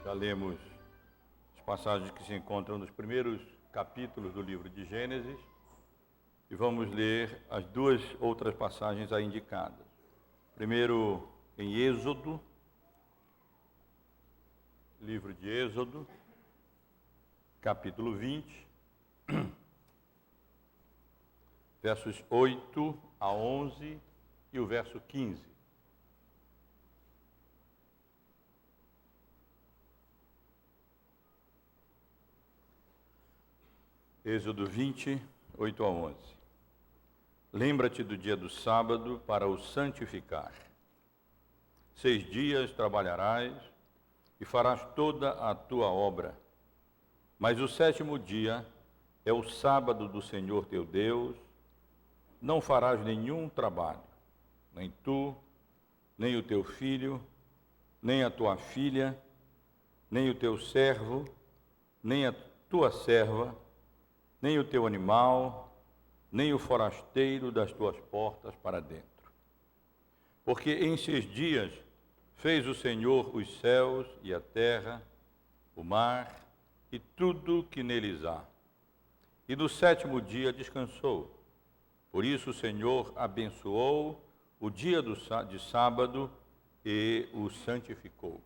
Já lemos as passagens que se encontram nos primeiros capítulos do livro de Gênesis e vamos ler as duas outras passagens aí indicadas. Primeiro em Êxodo, livro de Êxodo, capítulo 20, versos 8 a 11 e o verso 15. Êxodo 20, 8 a 11. Lembra-te do dia do sábado para o santificar. 6 dias trabalharás e farás toda a tua obra. Mas o 7º dia é o sábado do Senhor teu Deus. Não farás nenhum trabalho, nem tu, nem o teu filho, nem a tua filha, nem o teu servo, nem a tua serva, nem o teu animal, nem o forasteiro das tuas portas para dentro. Porque em 6 dias fez o Senhor os céus e a terra, o mar e tudo que neles há. E no 7º dia descansou. Por isso o Senhor abençoou o dia de sábado e o santificou.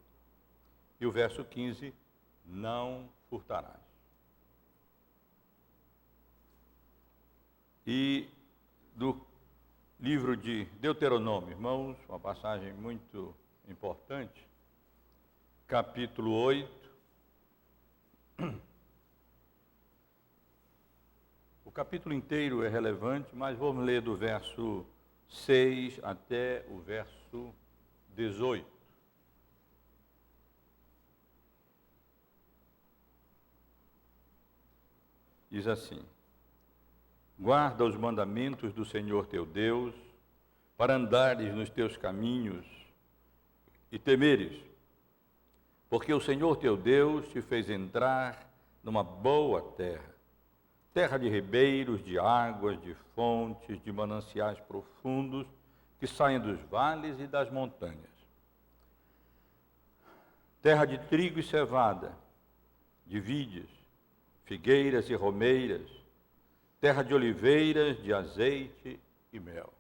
E o verso 15, não furtarás. E do livro de Deuteronômio, irmãos, uma passagem muito importante, capítulo 8. O capítulo inteiro é relevante, mas vamos ler do verso 6 até o verso 18. Diz assim: guarda os mandamentos do Senhor teu Deus, para andares nos teus caminhos e temeres, porque o Senhor teu Deus te fez entrar numa boa terra, terra de ribeiros, de águas, de fontes, de mananciais profundos, que saem dos vales e das montanhas, terra de trigo e cevada, de vides, figueiras e romeiras, terra de oliveiras, de azeite e mel.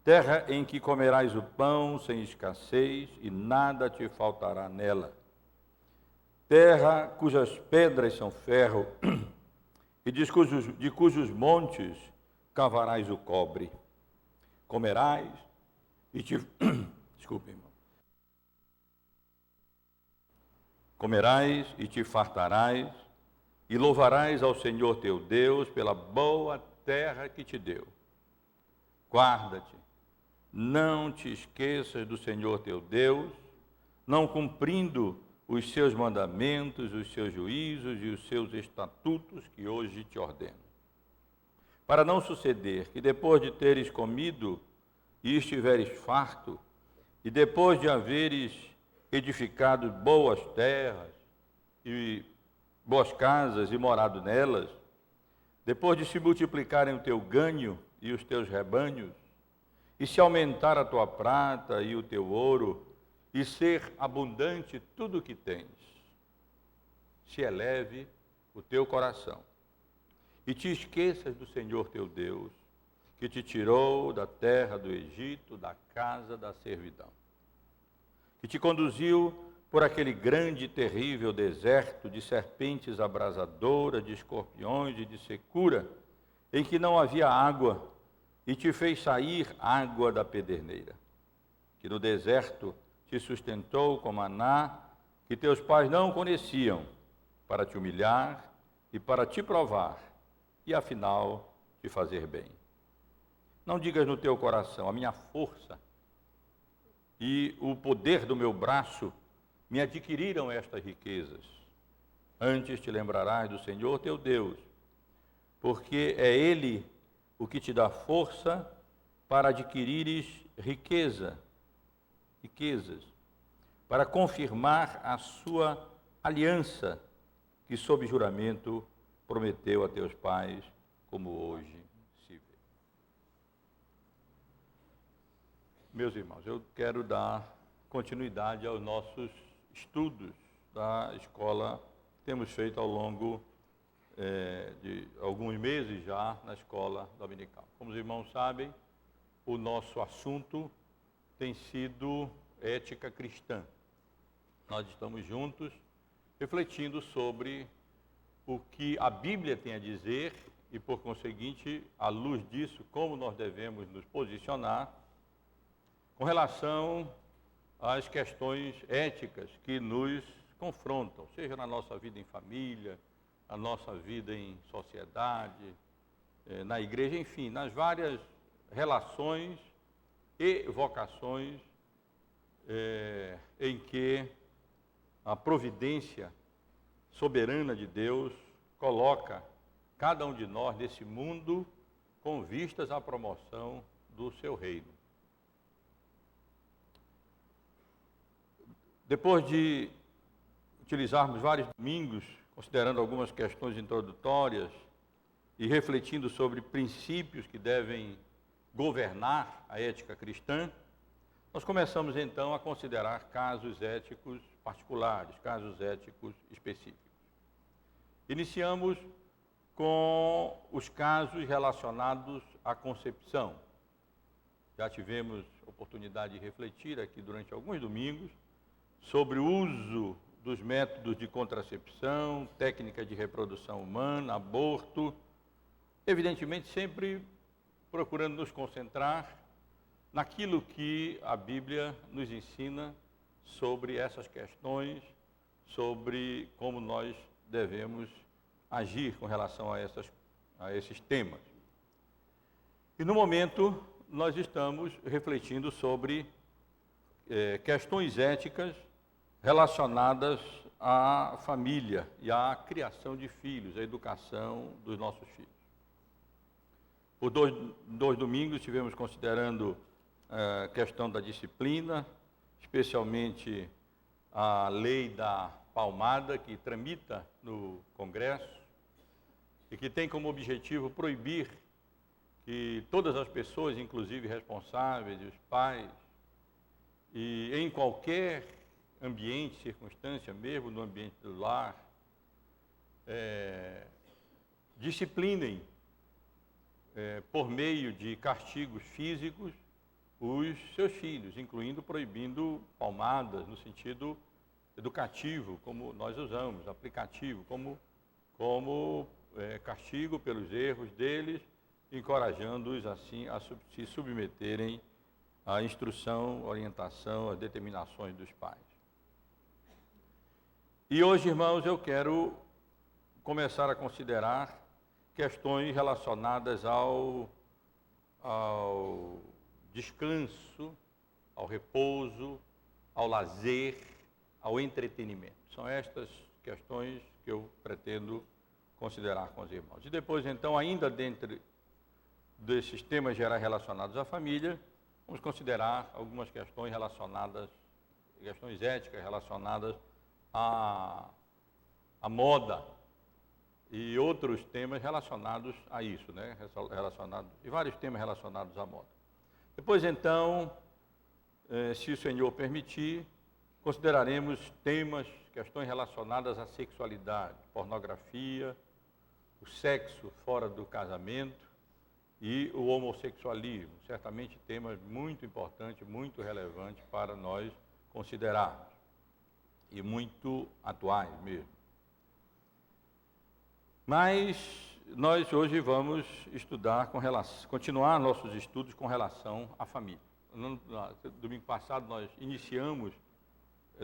Terra em que comerás o pão sem escassez e nada te faltará nela. Terra cujas pedras são ferro e de cujos montes cavarás o cobre. Comerás e te... Desculpe, irmão. Comerás e te fartarás, e louvarás ao Senhor teu Deus pela boa terra que te deu. Guarda-te, não te esqueças do Senhor teu Deus, não cumprindo os seus mandamentos, os seus juízos e os seus estatutos que hoje te ordeno. Para não suceder que depois de teres comido e estiveres farto, e depois de haveres edificado boas terras e boas casas e morado nelas, depois de se multiplicarem o teu ganho e os teus rebanhos, e se aumentar a tua prata e o teu ouro, e ser abundante tudo o que tens, se eleve o teu coração, e te esqueças do Senhor teu Deus, que te tirou da terra do Egito, da casa da servidão, que te conduziu por aquele grande e terrível deserto de serpentes abrasadoras, de escorpiões e de secura, em que não havia água, e te fez sair água da pederneira, que no deserto te sustentou com maná, que teus pais não conheciam, para te humilhar e para te provar, e afinal te fazer bem. Não digas no teu coração, a minha força e o poder do meu braço me adquiriram estas riquezas. Antes te lembrarás do Senhor teu Deus, porque é Ele o que te dá força para adquirires riquezas, para confirmar a sua aliança, que sob juramento prometeu a teus pais, como hoje se vê. Meus irmãos, eu quero dar continuidade aos nossos estudos da escola que temos feito ao longo de alguns meses já na escola dominical. Como os irmãos sabem, o nosso assunto tem sido ética cristã. Nós estamos juntos refletindo sobre o que a Bíblia tem a dizer e, por conseguinte, à luz disso, como nós devemos nos posicionar com relação às questões éticas que nos confrontam, seja na nossa vida em família, na nossa vida em sociedade, na igreja, enfim, nas várias relações e vocações em que a providência soberana de Deus coloca cada um de nós nesse mundo com vistas à promoção do seu reino. Depois de utilizarmos vários domingos, considerando algumas questões introdutórias e refletindo sobre princípios que devem governar a ética cristã, nós começamos então a considerar casos éticos particulares, casos éticos específicos. Iniciamos com os casos relacionados à concepção. Já tivemos oportunidade de refletir aqui durante alguns domingos sobre o uso dos métodos de contracepção, técnicas de reprodução humana, aborto, evidentemente sempre procurando nos concentrar naquilo que a Bíblia nos ensina sobre essas questões, sobre como nós devemos agir com relação a esses temas. E no momento nós estamos refletindo sobre questões éticas relacionadas à família e à criação de filhos, à educação dos nossos filhos. Por dois domingos estivemos considerando a questão da disciplina, especialmente a lei da palmada que tramita no Congresso e que tem como objetivo proibir que todas as pessoas, inclusive responsáveis, os pais, e em qualquer ambiente, circunstância, mesmo no ambiente do lar, disciplinem por meio de castigos físicos os seus filhos, incluindo proibindo palmadas no sentido educativo, como nós usamos, aplicativo, como castigo pelos erros deles, encorajando-os assim a se submeterem à instrução, orientação, às determinações dos pais. E hoje, irmãos, eu quero começar a considerar questões relacionadas ao descanso, ao repouso, ao lazer, ao entretenimento. São estas questões que eu pretendo considerar com os irmãos. E depois, então, ainda dentro desses temas gerais relacionados à família, vamos considerar algumas questões questões éticas relacionadas à moda e outros temas relacionados a isso, né? E vários temas relacionados à moda. Depois, então, se o Senhor permitir, consideraremos questões relacionadas à sexualidade, pornografia, o sexo fora do casamento e o homossexualismo. Certamente temas muito importantes, muito relevantes para nós considerarmos e muito atuais mesmo. Mas nós hoje vamos continuar nossos estudos com relação à família. Domingo passado nós iniciamos,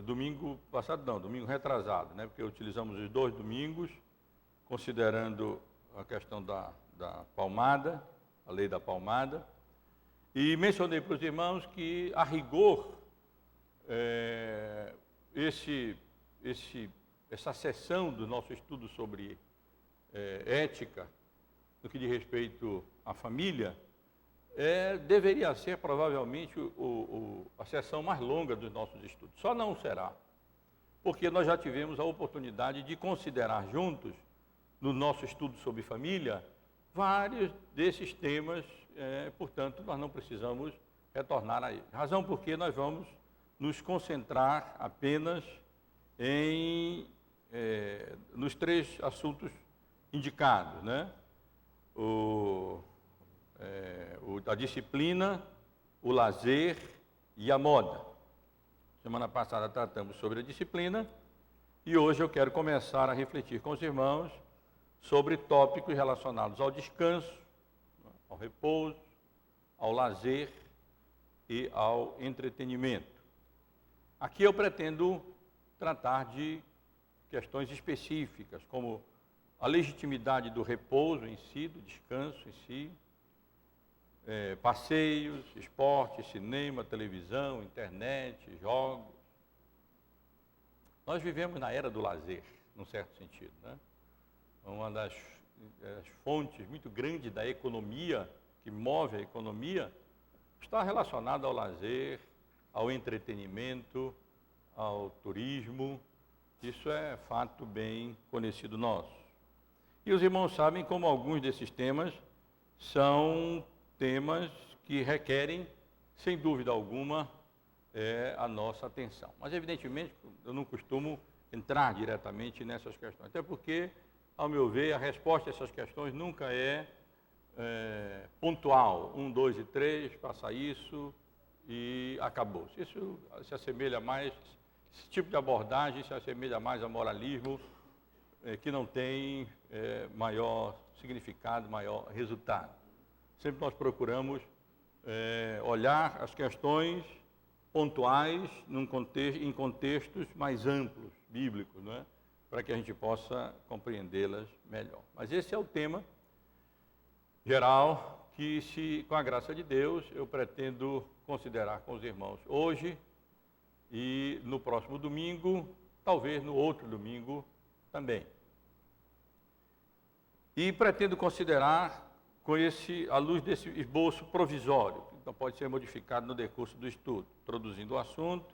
domingo retrasado, né? Porque utilizamos os 2 domingos, considerando a questão da palmada, a lei da palmada, e mencionei para os irmãos que, a rigor, essa sessão do nosso estudo sobre ética, no que diz respeito à família, deveria ser provavelmente a sessão mais longa dos nossos estudos. Só não será, porque nós já tivemos a oportunidade de considerar juntos, no nosso estudo sobre família, vários desses temas, portanto, nós não precisamos retornar a eles. Razão porque nós vamos nos concentrar apenas nos 3 assuntos indicados, né? A disciplina, o lazer e a moda. Semana passada tratamos sobre a disciplina e hoje eu quero começar a refletir com os irmãos sobre tópicos relacionados ao descanso, ao repouso, ao lazer e ao entretenimento. Aqui eu pretendo tratar de questões específicas, como a legitimidade do repouso em si, do descanso em si, passeios, esporte, cinema, televisão, internet, jogos. Nós vivemos na era do lazer, num certo sentido, né? Uma das fontes muito grandes da economia, que move a economia, está relacionada ao lazer, ao entretenimento, ao turismo. Isso é fato bem conhecido nosso. E os irmãos sabem como alguns desses temas são temas que requerem, sem dúvida alguma, a nossa atenção. Mas, evidentemente, eu não costumo entrar diretamente nessas questões, até porque, ao meu ver, a resposta a essas questões nunca é pontual. 1, 2 e 3, passa isso e acabou. Isso se assemelha mais, esse tipo de abordagem se assemelha mais a moralismo, que não tem maior significado, maior resultado. Sempre nós procuramos olhar as questões pontuais em contextos mais amplos, bíblicos, não é? Para que a gente possa compreendê-las melhor. Mas esse é o tema geral que, com a graça de Deus, eu pretendo considerar com os irmãos hoje e no próximo domingo, talvez no outro domingo também. E pretendo considerar à luz desse esboço provisório, que então pode ser modificado no decurso do estudo, introduzindo o assunto,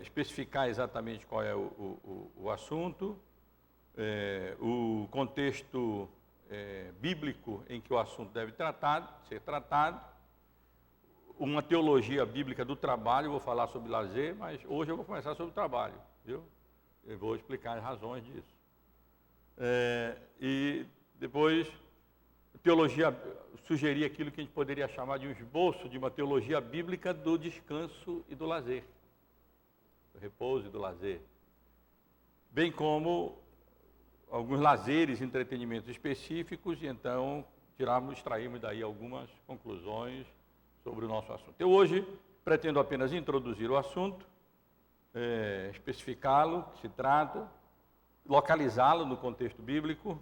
especificar exatamente qual é o assunto, o contexto bíblico em que o assunto deve ser tratado, uma teologia bíblica do trabalho. Eu vou falar sobre lazer, mas hoje eu vou começar sobre o trabalho, viu? Eu vou explicar as razões disso. E depois, teologia, sugerir aquilo que a gente poderia chamar de um esboço de uma teologia bíblica do descanso e do lazer, do repouso e do lazer, bem como alguns lazeres, entretenimentos específicos, e então extraímos daí algumas conclusões sobre o nosso assunto. Eu hoje pretendo apenas introduzir o assunto, especificá-lo, que se trata, localizá-lo no contexto bíblico,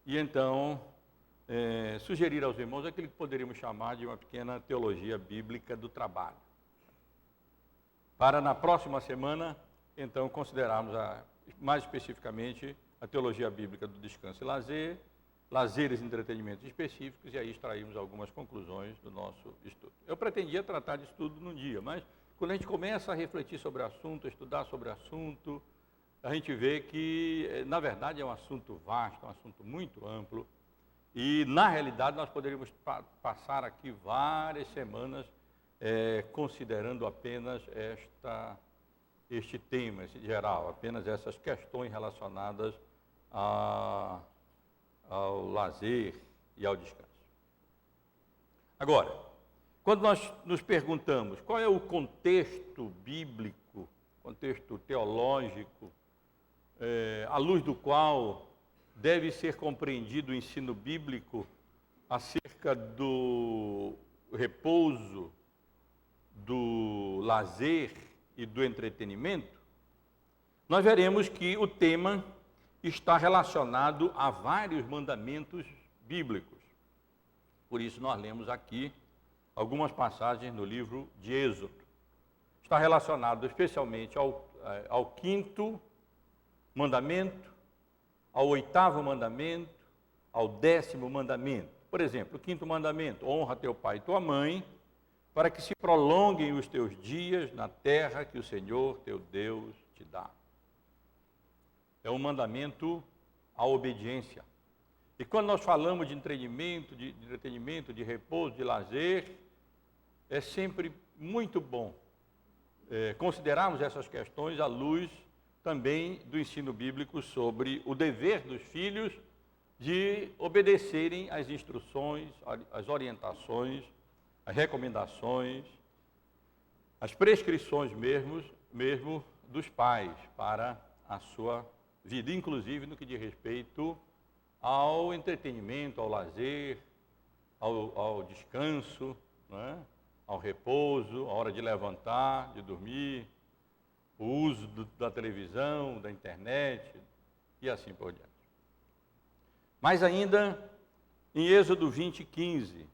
e então sugerir aos irmãos aquilo que poderíamos chamar de uma pequena teologia bíblica do trabalho. Para na próxima semana, então, considerarmos mais especificamente a teologia bíblica do descanso e lazer, lazeres e entretenimentos específicos, e aí extraímos algumas conclusões do nosso estudo. Eu pretendia tratar disso tudo num dia, mas quando a gente começa a refletir sobre o assunto, a estudar sobre o assunto, a gente vê que, na verdade, é um assunto vasto, um assunto muito amplo, e, na realidade, nós poderíamos passar aqui várias semanas considerando apenas este tema, esse geral, apenas essas questões relacionadas ao lazer e ao descanso. Agora, quando nós nos perguntamos qual é o contexto bíblico, contexto teológico, à luz do qual deve ser compreendido o ensino bíblico acerca do repouso, do lazer e do entretenimento, nós veremos que o tema está relacionado a vários mandamentos bíblicos. Por isso nós lemos aqui algumas passagens no livro de Êxodo. Está relacionado especialmente ao 5º mandamento, ao 8º mandamento, ao 10º mandamento. Por exemplo, o 5º mandamento: honra teu pai e tua mãe, para que se prolonguem os teus dias na terra que o Senhor teu Deus te dá. É um mandamento à obediência. E quando nós falamos de entretenimento, de repouso, de lazer, é sempre muito bom considerarmos essas questões à luz também do ensino bíblico sobre o dever dos filhos de obedecerem às instruções, às orientações, às recomendações, às prescrições mesmo dos pais para a sua vida, inclusive no que diz respeito ao entretenimento, ao lazer, ao descanso, não é? Ao repouso, a hora de levantar, de dormir, o uso da televisão, da internet e assim por diante. Mas ainda em Êxodo 20:15,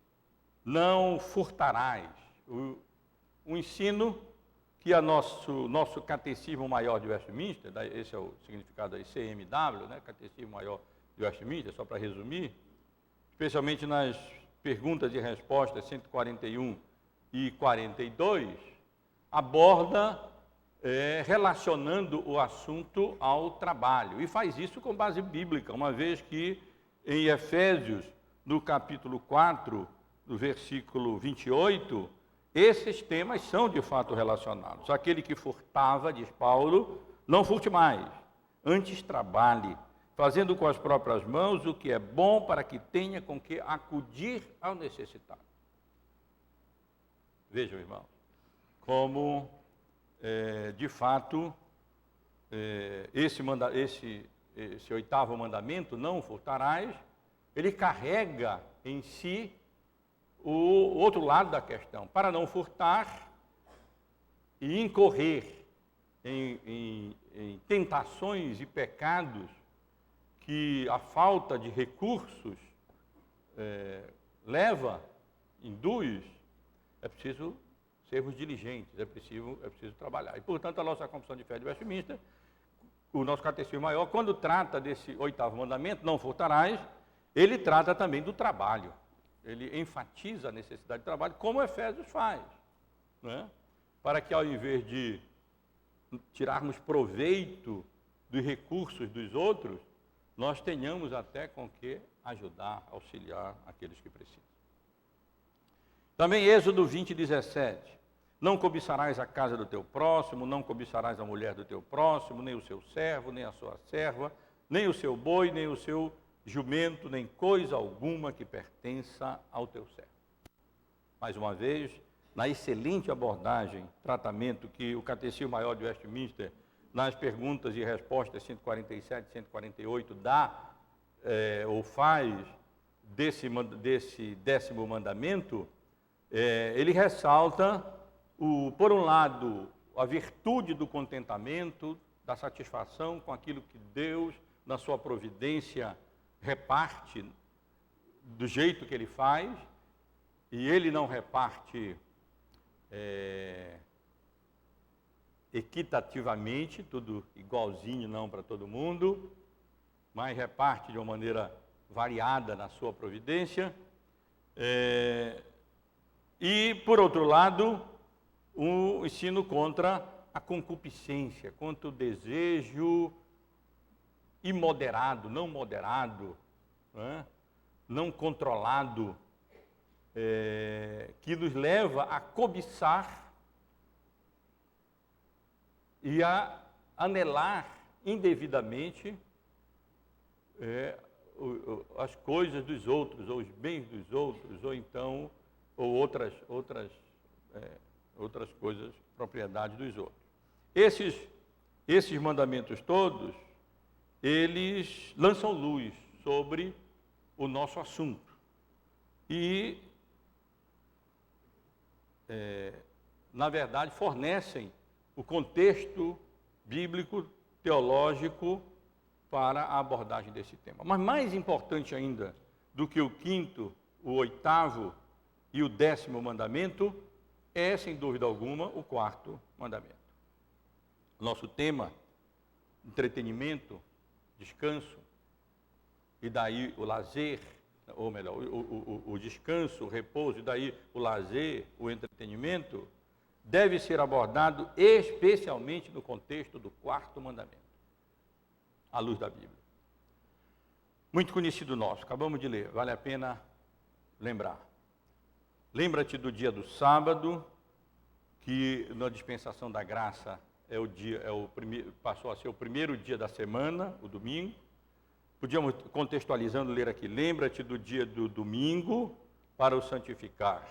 não furtarás, o ensino que nosso Catecismo Maior de Westminster, esse é o significado aí, CMW, né? Catecismo Maior de Westminster, só para resumir, especialmente nas perguntas e respostas 141 e 42, aborda relacionando o assunto ao trabalho, e faz isso com base bíblica, uma vez que em Efésios, no capítulo 4, no versículo 28, esses temas são de fato relacionados. Aquele que furtava, diz Paulo, não furte mais, antes trabalhe, fazendo com as próprias mãos o que é bom para que tenha com que acudir ao necessitado. Vejam, irmãos, como de fato esse oitavo mandamento, não furtarás, ele carrega em si o outro lado da questão. Para não furtar e incorrer em tentações e pecados que a falta de recursos induz, é preciso sermos diligentes, é preciso trabalhar. E, portanto, a nossa Confissão de Fé de Westminster, o nosso Catecismo Maior, quando trata desse oitavo mandamento, não furtarás, ele trata também do trabalho. Ele enfatiza a necessidade de trabalho, como Efésios faz, né? Para que, ao invés de tirarmos proveito dos recursos dos outros, nós tenhamos até com que ajudar, auxiliar aqueles que precisam. Também Êxodo 20:17. Não cobiçarás a casa do teu próximo, não cobiçarás a mulher do teu próximo, nem o seu servo, nem a sua serva, nem o seu boi, nem o seu jumento, nem coisa alguma que pertença ao teu servo. Mais uma vez, na excelente abordagem, tratamento que o Catecismo Maior de Westminster, nas perguntas e respostas 147 e 148, dá ou faz desse 10º mandamento, ele ressalta, por um lado, a virtude do contentamento, da satisfação com aquilo que Deus, na sua providência, reparte do jeito que Ele faz, e Ele não reparte equitativamente, tudo igualzinho não para todo mundo, mas reparte de uma maneira variada na sua providência. E, por outro lado, o ensino contra a concupiscência, contra o desejo imoderado, não moderado, não controlado, que nos leva a cobiçar e a anelar indevidamente as coisas dos outros, ou os bens dos outros, ou então outras coisas, propriedade dos outros. Esses mandamentos todos, eles lançam luz sobre o nosso assunto e, na verdade, fornecem o contexto bíblico, teológico, para a abordagem desse tema. Mas mais importante ainda do que o 5º, o 8º e o 10º mandamento, é, sem dúvida alguma, o 4º mandamento. Nosso tema, entretenimento, descanso, e daí o lazer, ou melhor, o descanso, o repouso, e daí o lazer, o entretenimento, deve ser abordado especialmente no contexto do 4º mandamento, à luz da Bíblia. Muito conhecido nosso, acabamos de ler, vale a pena lembrar. Lembra-te do dia do sábado, que na dispensação da graça passou a ser o primeiro dia da semana, o domingo. Podíamos, contextualizando, ler aqui: lembra-te do dia do domingo para o santificar.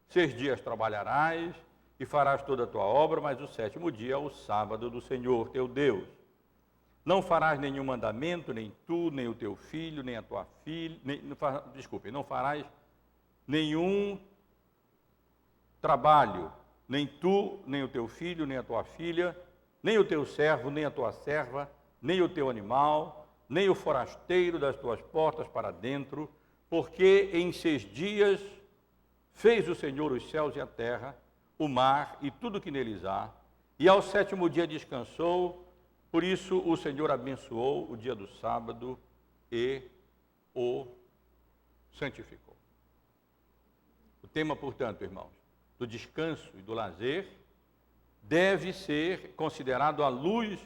6 dias trabalharás e farás toda a tua obra, mas o 7º dia é o sábado do Senhor teu Deus. Não farás nenhum mandamento, nem tu, nem o teu filho, nem a tua filha, não farás nenhum trabalho, nem tu, nem o teu filho, nem a tua filha, nem o teu servo, nem a tua serva, nem o teu animal, nem o forasteiro das tuas portas para dentro, porque em 6 dias fez o Senhor os céus e a terra, o mar e tudo que neles há, e ao 7º dia descansou. Por isso o Senhor abençoou o dia do sábado e o santificou. O tema, portanto, irmãos, do descanso e do lazer deve ser considerado à luz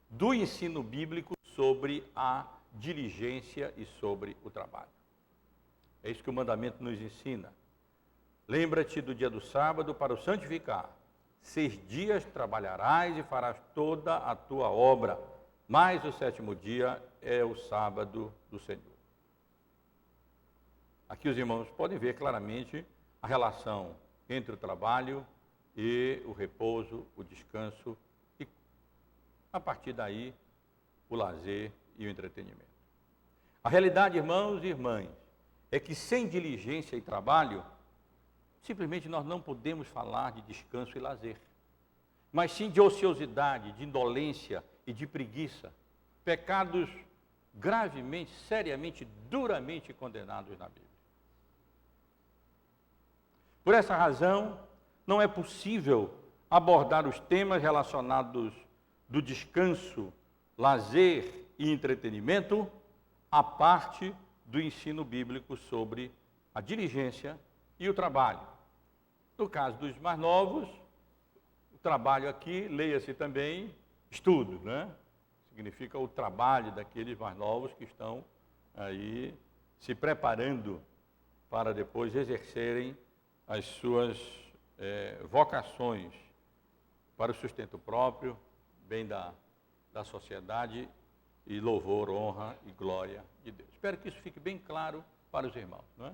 do ensino bíblico sobre a diligência e sobre o trabalho. É isso que o mandamento nos ensina. Lembra-te do dia do sábado para o santificar. 6 dias trabalharás e farás toda a tua obra, mas o 7º dia é o sábado do Senhor. Aqui os irmãos podem ver claramente a relação entre o trabalho e o repouso, o descanso, e a partir daí o lazer e o entretenimento. A realidade, irmãos e irmãs, é que sem diligência e trabalho, simplesmente nós não podemos falar de descanso e lazer, mas sim de ociosidade, de indolência e de preguiça, pecados gravemente, seriamente, duramente condenados na Bíblia. Por essa razão, não é possível abordar os temas relacionados do descanso, lazer e entretenimento à parte do ensino bíblico sobre a diligência e o trabalho. No caso dos mais novos, o trabalho aqui, leia-se também estudo, né? Significa o trabalho daqueles mais novos que estão aí se preparando para depois exercerem as suas vocações para o sustento próprio, bem da sociedade e louvor, honra e glória de Deus. Espero que isso fique bem claro para os irmãos, não é?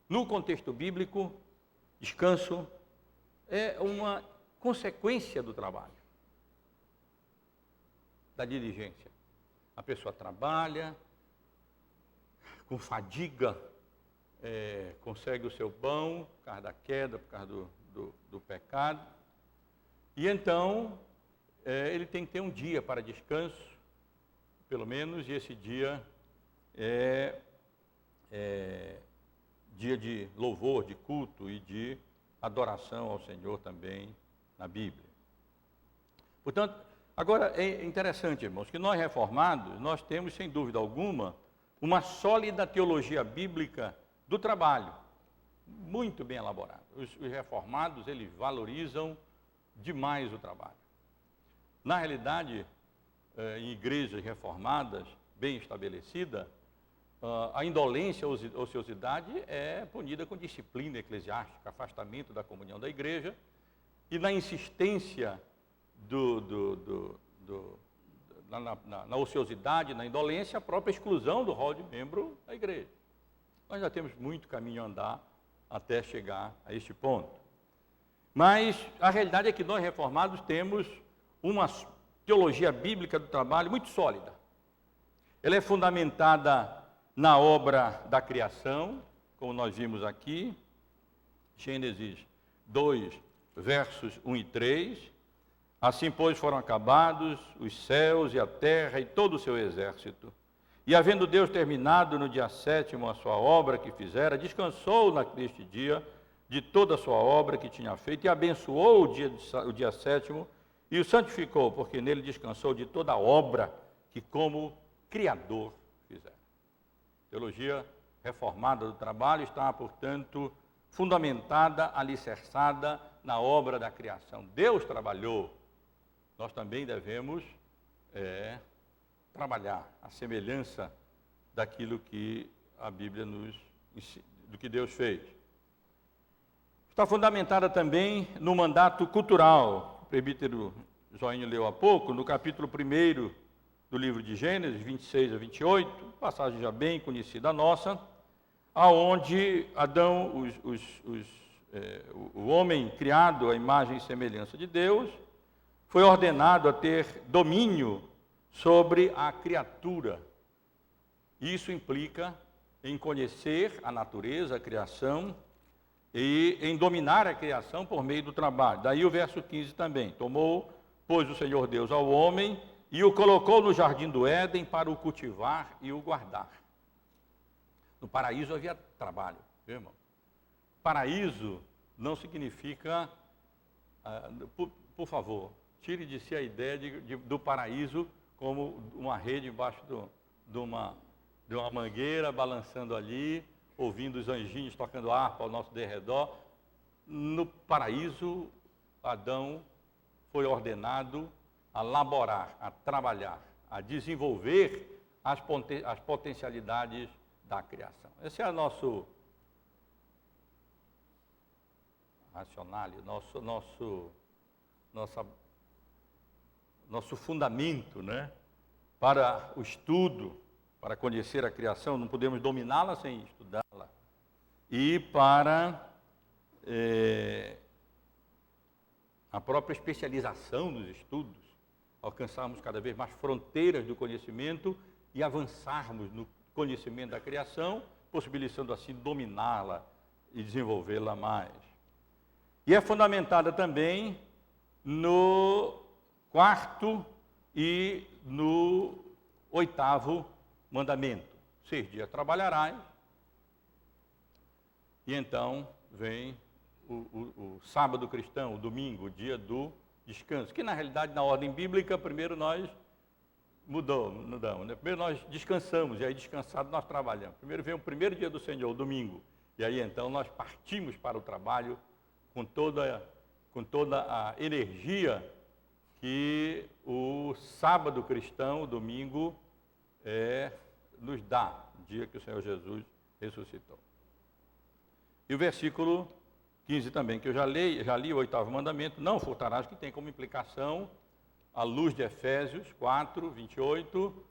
No contexto bíblico, descanso é uma consequência do trabalho, da diligência. A pessoa trabalha, com fadiga, consegue o seu pão, por causa da queda, por causa do pecado, e então ele tem que ter um dia para descanso, pelo menos, e esse dia é dia de louvor, de culto e de adoração ao Senhor também na Bíblia. Portanto, agora é interessante, irmãos, que nós reformados, nós temos, sem dúvida alguma, uma sólida teologia bíblica do trabalho, muito bem elaborada. Os reformados, eles valorizam demais o trabalho. Na realidade, em igrejas reformadas, bem estabelecidas, a indolência, a ociosidade é punida com disciplina eclesiástica, afastamento da comunhão da igreja, e na insistência na ociosidade, na indolência, a própria exclusão do rol de membro da igreja. Nós já temos muito caminho a andar até chegar a este ponto. Mas a realidade é que nós reformados temos uma teologia bíblica do trabalho muito sólida. Ela é fundamentada na obra da criação, como nós vimos aqui, Gênesis 2, versos 1 e 3. Assim, pois, foram acabados os céus e a terra e todo o seu exército. E havendo Deus terminado no dia 7º a sua obra que fizera, descansou neste dia de toda a sua obra que tinha feito e abençoou o dia 7º e o santificou, porque nele descansou de toda a obra que como Criador fizera. A teologia reformada do trabalho está, portanto, fundamentada, alicerçada na obra da criação. Deus trabalhou, nós também devemos trabalhar a semelhança daquilo que a Bíblia nos ensina, do que Deus fez. Está fundamentada também no mandato cultural. O presbítero Joinho leu há pouco, no capítulo 1 do livro de Gênesis, 26 a 28, passagem já bem conhecida nossa, aonde Adão, o homem criado à imagem e semelhança de Deus, foi ordenado a ter domínio sobre a criatura. Isso implica em conhecer a natureza, a criação, e em dominar a criação por meio do trabalho. Daí o verso 15 também. Tomou, pois, o Senhor Deus ao homem e o colocou no jardim do Éden para o cultivar e o guardar. No paraíso havia trabalho, viu, irmão? Paraíso não significa, por favor, tire de si a ideia do paraíso como uma rede embaixo de uma mangueira, balançando ali, ouvindo os anjinhos tocando harpa ao nosso derredor. No paraíso, Adão foi ordenado a laborar, a trabalhar, a desenvolver as potencialidades da criação. Esse é o nosso racionale, nosso fundamento, né? Para o estudo, para conhecer a criação, não podemos dominá-la sem estudá-la. E para a própria especialização nos estudos, alcançarmos cada vez mais fronteiras do conhecimento e avançarmos no conhecimento da criação, possibilitando assim dominá-la e desenvolvê-la mais. E é fundamentada também no 4º e no 8º mandamento. 6 dias trabalharás, e então vem o sábado cristão, o domingo, o dia do descanso, que na realidade na ordem bíblica, primeiro nós mudamos, né? Primeiro nós descansamos, e aí descansado nós trabalhamos. Primeiro vem o primeiro dia do Senhor, o domingo, e aí então nós partimos para o trabalho com toda a energia que o sábado cristão, o domingo, nos dá, o dia que o Senhor Jesus ressuscitou. E o versículo 15 também, que eu já li o 8º mandamento, não furtarás, que tem como implicação, à luz de Efésios 4, 28,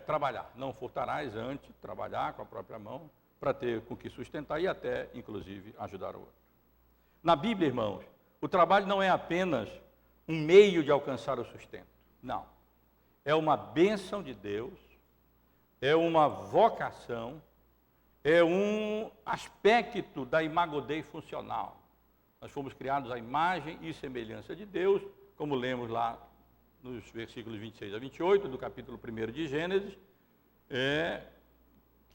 trabalhar. Não furtarás antes, trabalhar com a própria mão, para ter com que sustentar e até, inclusive, ajudar o outro. Na Bíblia, irmãos, o trabalho não é apenas um meio de alcançar o sustento. Não. É uma bênção de Deus, é uma vocação, é um aspecto da imago Dei funcional. Nós fomos criados à imagem e semelhança de Deus, como lemos lá nos versículos 26 a 28 do capítulo 1 de Gênesis,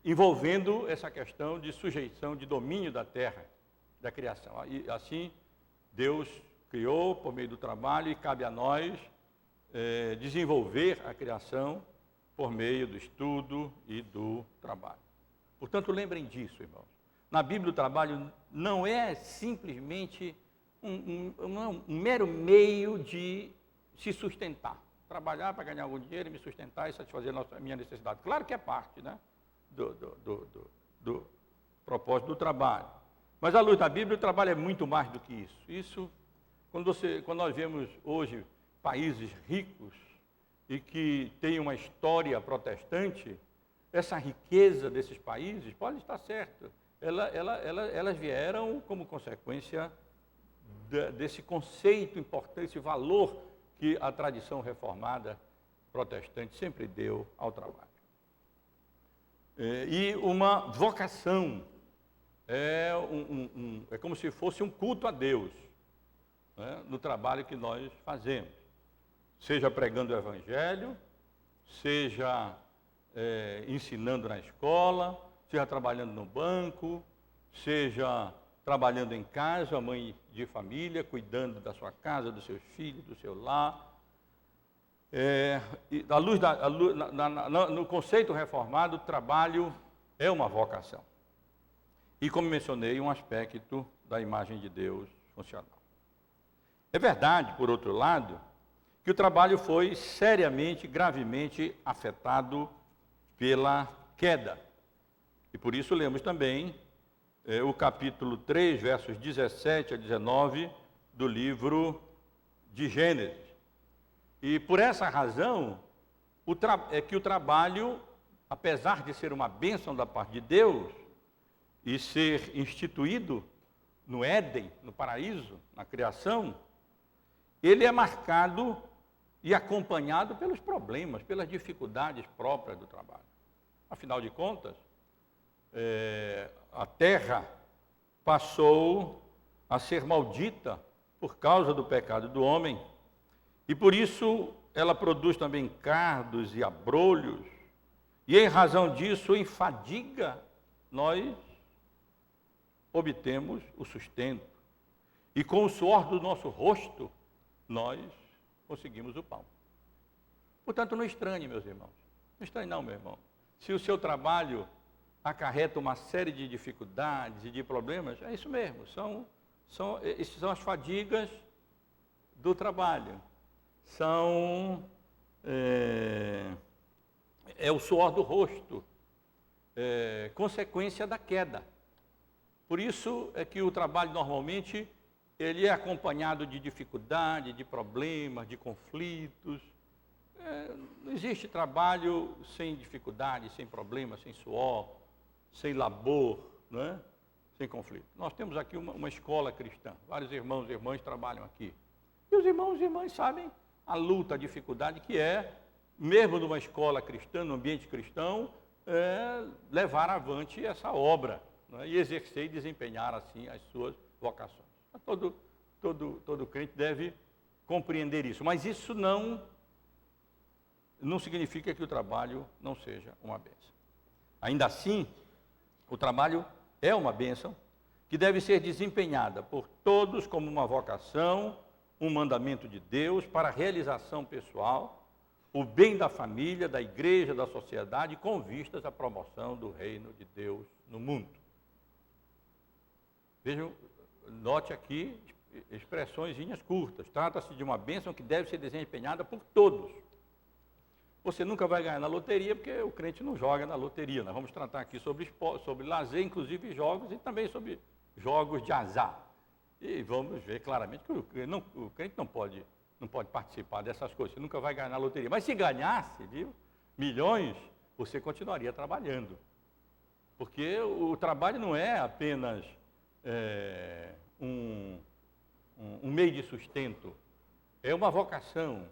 envolvendo essa questão de sujeição, de domínio da terra, da criação. E assim, Deus criou por meio do trabalho e cabe a nós desenvolver a criação por meio do estudo e do trabalho. Portanto, lembrem disso, irmãos. Na Bíblia, o trabalho não é simplesmente um mero meio de se sustentar. Trabalhar para ganhar algum dinheiro e me sustentar e satisfazer a minha necessidade. Claro que é parte, né, do propósito do trabalho. Mas, à luz da Bíblia, o trabalho é muito mais do que isso. Isso, quando nós vemos hoje países ricos e que têm uma história protestante, essa riqueza desses países, pode estar certo, elas vieram como consequência desse conceito importante, esse valor que a tradição reformada protestante sempre deu ao trabalho. E uma vocação, é como se fosse um culto a Deus, né, no trabalho que nós fazemos. Seja pregando o Evangelho, seja ensinando na escola, seja trabalhando no banco, seja trabalhando em casa, mãe de família, cuidando da sua casa, dos seus filhos, do seu lar. No conceito reformado, o trabalho é uma vocação. E, como mencionei, um aspecto da imagem de Deus funcional. É verdade, por outro lado, que o trabalho foi seriamente, gravemente afetado pela queda. E por isso lemos também o capítulo 3, versos 17 a 19 do livro de Gênesis. E por essa razão, é que o trabalho, apesar de ser uma bênção da parte de Deus, e ser instituído no Éden, no paraíso, na criação, ele é marcado e acompanhado pelos problemas, pelas dificuldades próprias do trabalho. Afinal de contas, a terra passou a ser maldita por causa do pecado do homem, e por isso ela produz também cardos e abrolhos, e em razão disso, em fadiga, nós obtemos o sustento, e com o suor do nosso rosto, nós conseguimos o pão. Portanto, não estranhe, meus irmãos. Não estranhe não, meu irmão. Se o seu trabalho acarreta uma série de dificuldades e de problemas, é isso mesmo. São as fadigas do trabalho. É o suor do rosto, consequência da queda. Por isso é que o trabalho normalmente ele é acompanhado de dificuldade, de problemas, de conflitos. Não existe trabalho sem dificuldade, sem problemas, sem suor, sem labor, não é? Sem conflito. Nós temos aqui uma escola cristã, vários irmãos e irmãs trabalham aqui. E os irmãos e irmãs sabem a luta, a dificuldade que é, mesmo numa escola cristã, no ambiente cristão, levar avante essa obra, não é? E exercer e desempenhar assim as suas vocações. Todo crente deve compreender isso, mas isso não significa que o trabalho não seja uma bênção. Ainda assim, o trabalho é uma bênção que deve ser desempenhada por todos como uma vocação, um mandamento de Deus para a realização pessoal, o bem da família, da igreja, da sociedade, com vistas à promoção do reino de Deus no mundo. Vejam, note aqui expressõezinhas curtas. Trata-se de uma bênção que deve ser desempenhada por todos. Você nunca vai ganhar na loteria, porque o crente não joga na loteria. Nós vamos tratar aqui sobre esporte, sobre lazer, inclusive jogos, e também sobre jogos de azar. E vamos ver claramente que o crente não pode participar dessas coisas. Você nunca vai ganhar na loteria. Mas se ganhasse, viu, milhões, você continuaria trabalhando. Porque o trabalho não é apenas um meio de sustento, é uma vocação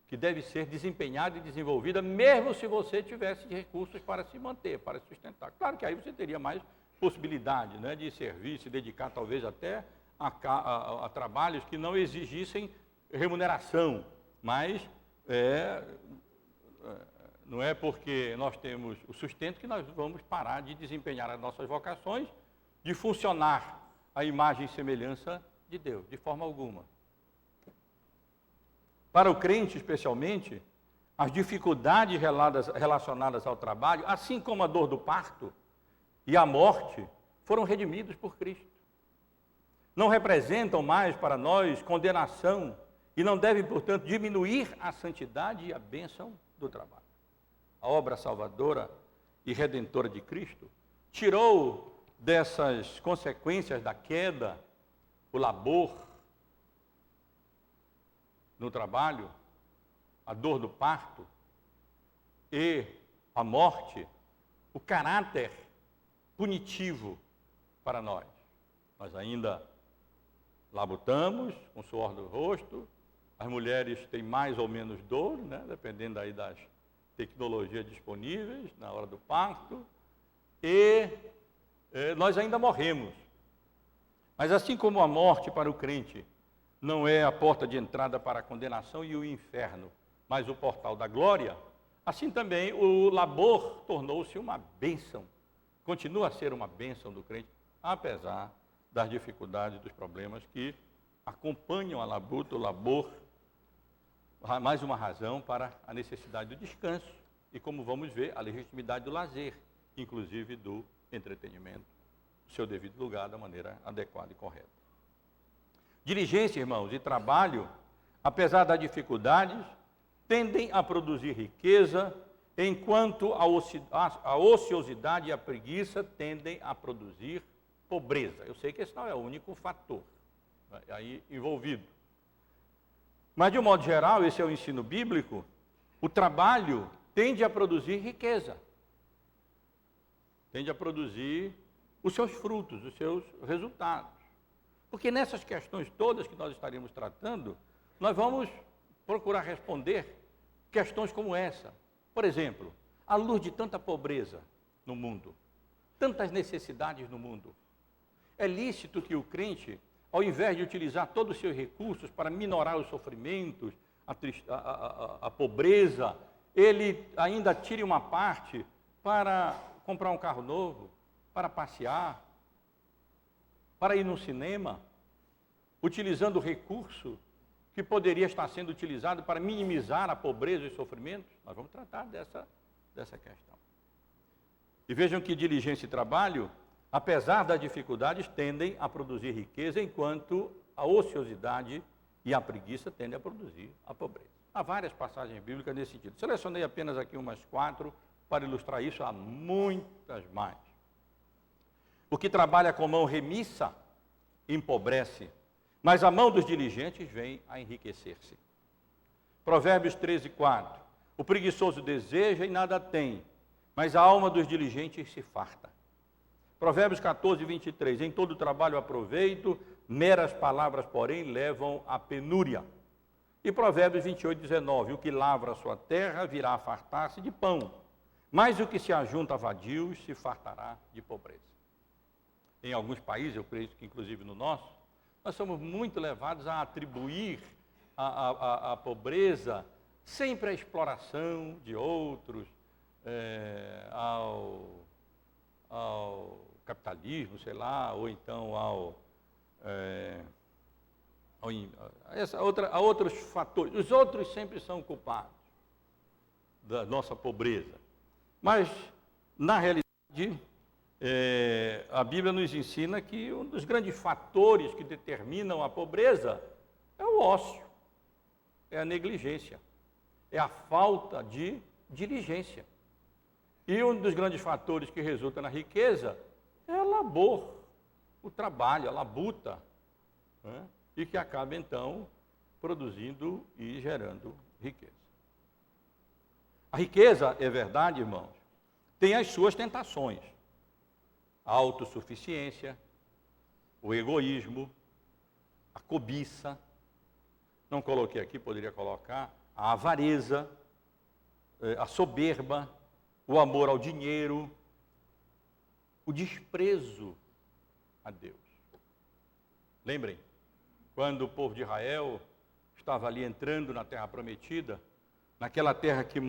que deve ser desempenhada e desenvolvida, mesmo se você tivesse recursos para se manter, para se sustentar. Claro que aí você teria mais possibilidade, né, de servir, se dedicar talvez até a trabalhos que não exigissem remuneração, mas não é porque nós temos o sustento que nós vamos parar de desempenhar as nossas vocações, de funcionar a imagem e semelhança de Deus, de forma alguma. Para o crente, especialmente, as dificuldades relacionadas ao trabalho, assim como a dor do parto e a morte, foram redimidos por Cristo. Não representam mais para nós condenação e não devem, portanto, diminuir a santidade e a bênção do trabalho. A obra salvadora e redentora de Cristo tirou dessas consequências da queda, o labor no trabalho, a dor do parto e a morte, o caráter punitivo para nós. Nós ainda labutamos com o suor do rosto, as mulheres têm mais ou menos dor, né, dependendo aí das tecnologias disponíveis na hora do parto, e nós ainda morremos. Mas assim como a morte para o crente não é a porta de entrada para a condenação e o inferno, mas o portal da glória, assim também o labor tornou-se uma bênção, continua a ser uma bênção do crente, apesar das dificuldades, dos problemas que acompanham a labuta, o labor, mais uma razão para a necessidade do descanso e, como vamos ver, a legitimidade do lazer, inclusive do entretenimento, no seu devido lugar, da maneira adequada e correta. Diligência, irmãos, e trabalho, apesar das dificuldades, tendem a produzir riqueza, enquanto a ociosidade e a preguiça tendem a produzir pobreza. Eu sei que esse não é o único fator aí envolvido. Mas, de um modo geral, esse é o ensino bíblico, o trabalho tende a produzir riqueza. Tende a produzir os seus frutos, os seus resultados. Porque nessas questões todas que nós estaremos tratando, nós vamos procurar responder questões como essa. Por exemplo, à luz de tanta pobreza no mundo, tantas necessidades no mundo, é lícito que o crente, ao invés de utilizar todos os seus recursos para minorar os sofrimentos, a pobreza, ele ainda tire uma parte para comprar um carro novo, para passear, para ir no cinema, utilizando o recurso que poderia estar sendo utilizado para minimizar a pobreza e os sofrimentos? Nós vamos tratar dessa questão. E vejam que diligência e trabalho, apesar das dificuldades, tendem a produzir riqueza, enquanto a ociosidade e a preguiça tendem a produzir a pobreza. Há várias passagens bíblicas nesse sentido. Selecionei apenas aqui umas 4 para ilustrar isso, há muitas mais. O que trabalha com mão remissa empobrece, mas a mão dos diligentes vem a enriquecer-se. Provérbios 13:4. O preguiçoso deseja e nada tem, mas a alma dos diligentes se farta. Provérbios 14:23. Em todo trabalho aproveito, meras palavras, porém, levam à penúria. E Provérbios 28:19. O que lavra a sua terra virá a fartar-se de pão, mas o que se ajunta a vadios se fartará de pobreza. Em alguns países, eu creio que inclusive no nosso, nós somos muito levados a atribuir a pobreza sempre à exploração de outros, ao capitalismo, sei lá, ou então a outros fatores. Os outros sempre são culpados da nossa pobreza. Mas, na realidade, a Bíblia nos ensina que um dos grandes fatores que determinam a pobreza é o ócio, é a negligência, é a falta de diligência. E um dos grandes fatores que resulta na riqueza é a labor, o trabalho, a labuta, né? E que acaba, então, produzindo e gerando riqueza. A riqueza, é verdade, irmãos, tem as suas tentações. A autossuficiência, o egoísmo, a cobiça, não coloquei aqui, poderia colocar, a avareza, a soberba, o amor ao dinheiro, o desprezo a Deus. Lembrem, quando o povo de Israel estava ali entrando na terra prometida, naquela terra que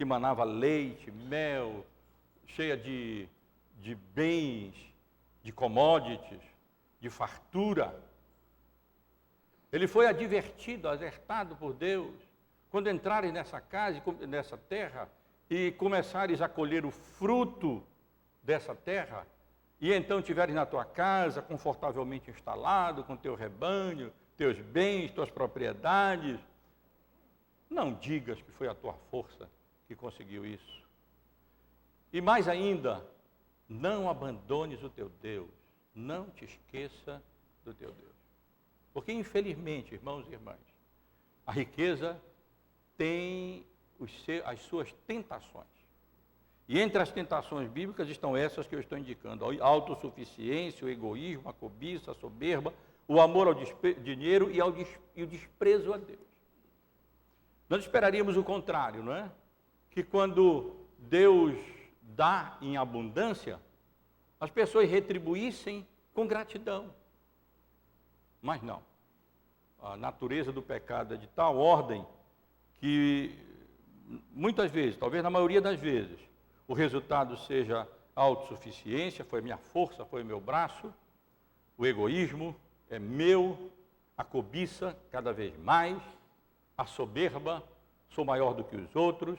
manava leite, mel, cheia de bens, de commodities, de fartura. Ele foi advertido, alertado por Deus, quando entrarem nessa casa, nessa terra, e começares a colher o fruto dessa terra, e então estiveres na tua casa, confortavelmente instalado, com teu rebanho, teus bens, tuas propriedades, não digas que foi a tua força que conseguiu isso. E mais ainda, não abandones o teu Deus, não te esqueça do teu Deus. Porque, infelizmente, irmãos e irmãs, a riqueza tem as suas tentações. E entre as tentações bíblicas estão essas que eu estou indicando: a autossuficiência, o egoísmo, a cobiça, a soberba, o amor ao dinheiro e o desprezo a Deus. Nós esperaríamos o contrário, não é? Que quando Deus dá em abundância, as pessoas retribuíssem com gratidão. Mas não. A natureza do pecado é de tal ordem que muitas vezes, talvez na maioria das vezes, o resultado seja a autossuficiência, foi minha força, foi meu braço, o egoísmo é meu, a cobiça cada vez mais, a soberba, sou maior do que os outros,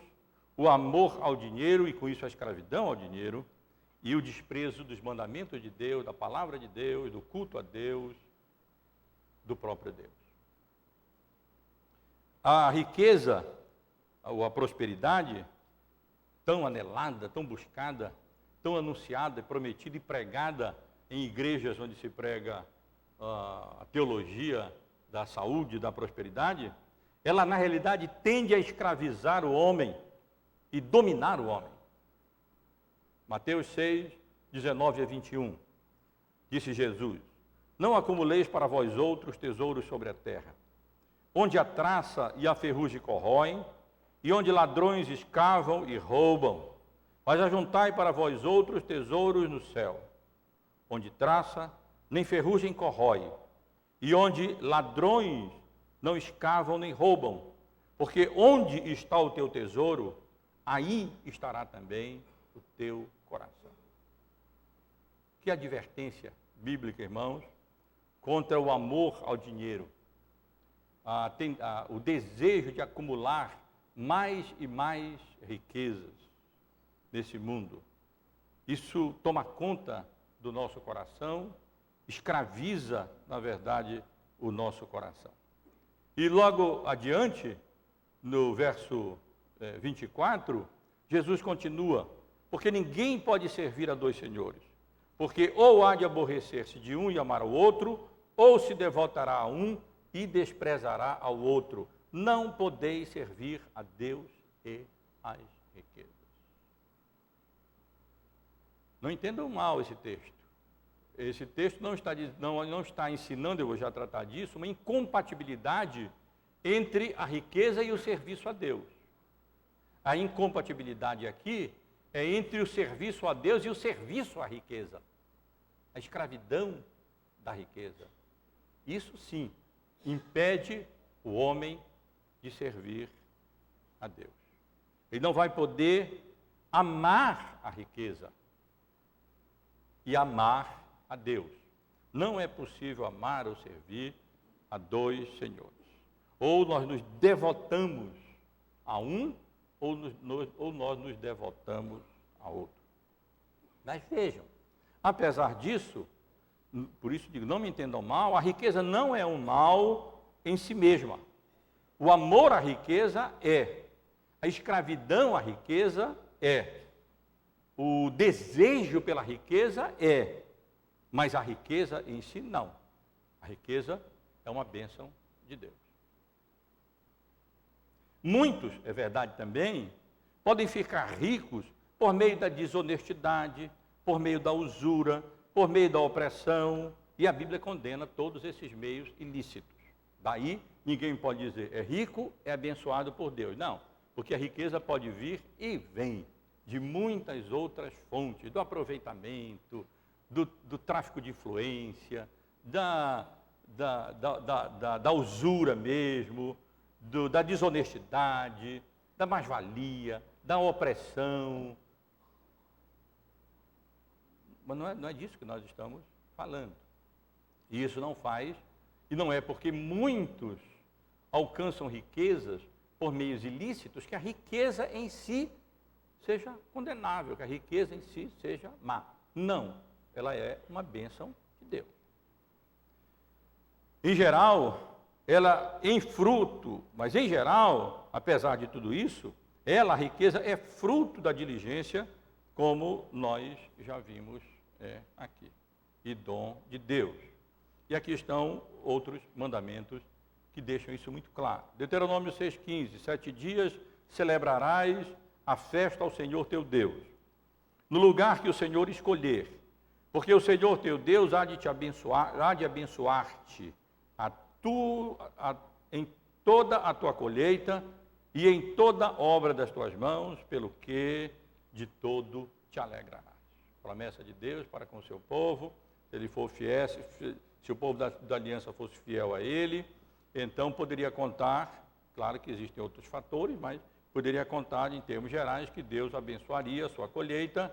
o amor ao dinheiro e com isso a escravidão ao dinheiro, e o desprezo dos mandamentos de Deus, da palavra de Deus, do culto a Deus, do próprio Deus. A riqueza, ou a prosperidade, tão anelada, tão buscada, tão anunciada, prometida e pregada em igrejas onde se prega a teologia da saúde, da prosperidade, ela na realidade tende a escravizar o homem e dominar o homem. Mateus 6, 19 a 21, disse Jesus: não acumuleis para vós outros tesouros sobre a terra, onde a traça e a ferrugem corroem, e onde ladrões escavam e roubam, mas ajuntai para vós outros tesouros no céu, onde traça nem ferrugem corrói, e onde ladrões não escavam nem roubam, porque onde está o teu tesouro, aí estará também o teu coração. Que advertência bíblica, irmãos, contra o amor ao dinheiro, o desejo de acumular mais e mais riquezas nesse mundo. Isso toma conta do nosso coração, escraviza, na verdade, o nosso coração. E logo adiante, no verso 24, Jesus continua: porque ninguém pode servir a dois senhores, porque ou há de aborrecer-se de um e amar ao outro, ou se devotará a um e desprezará ao outro. Não podeis servir a Deus e às riquezas. Não entendam mal esse texto. Esse texto não está ensinando, eu vou já tratar disso, uma incompatibilidade entre a riqueza e o serviço a Deus. A incompatibilidade aqui é entre o serviço a Deus e o serviço à riqueza. A escravidão da riqueza. Isso sim, impede o homem de servir a Deus. Ele não vai poder amar a riqueza e amar a Deus. Não é possível amar ou servir a dois senhores. Ou nós nos devotamos a um, ou nós nos devotamos a outro. Mas vejam, apesar disso, por isso digo, não me entendam mal, a riqueza não é um mal em si mesma. O amor à riqueza é, a escravidão à riqueza é, o desejo pela riqueza é, mas a riqueza em si não. A riqueza é uma bênção de Deus. Muitos, é verdade também, podem ficar ricos por meio da desonestidade, por meio da usura, por meio da opressão, e a Bíblia condena todos esses meios ilícitos. Daí, ninguém pode dizer, é rico, é abençoado por Deus. Não, porque a riqueza pode vir e vem de muitas outras fontes, do aproveitamento, do tráfico de influência, da usura mesmo, da desonestidade, da mais-valia, da opressão. Mas não é disso que nós estamos falando. E isso não faz, e não é porque muitos alcançam riquezas por meios ilícitos, que a riqueza em si seja condenável, que a riqueza em si seja má. Não, ela é uma bênção de Deus. Em geral, ela em fruto, mas em geral, apesar de tudo isso, a riqueza é fruto da diligência, como nós já vimos aqui, e dom de Deus. E aqui estão outros mandamentos que deixam isso muito claro. Deuteronômio 6,15, 7 dias celebrarás a festa ao Senhor teu Deus, no lugar que o Senhor escolher, porque o Senhor teu Deus há de abençoar-te em toda a tua colheita e em toda obra das tuas mãos, pelo que de todo te alegrarás. Promessa de Deus para com o seu povo, se ele for fiel, se o povo da aliança fosse fiel a ele, então poderia contar, claro que existem outros fatores, mas poderia contar em termos gerais que Deus abençoaria a sua colheita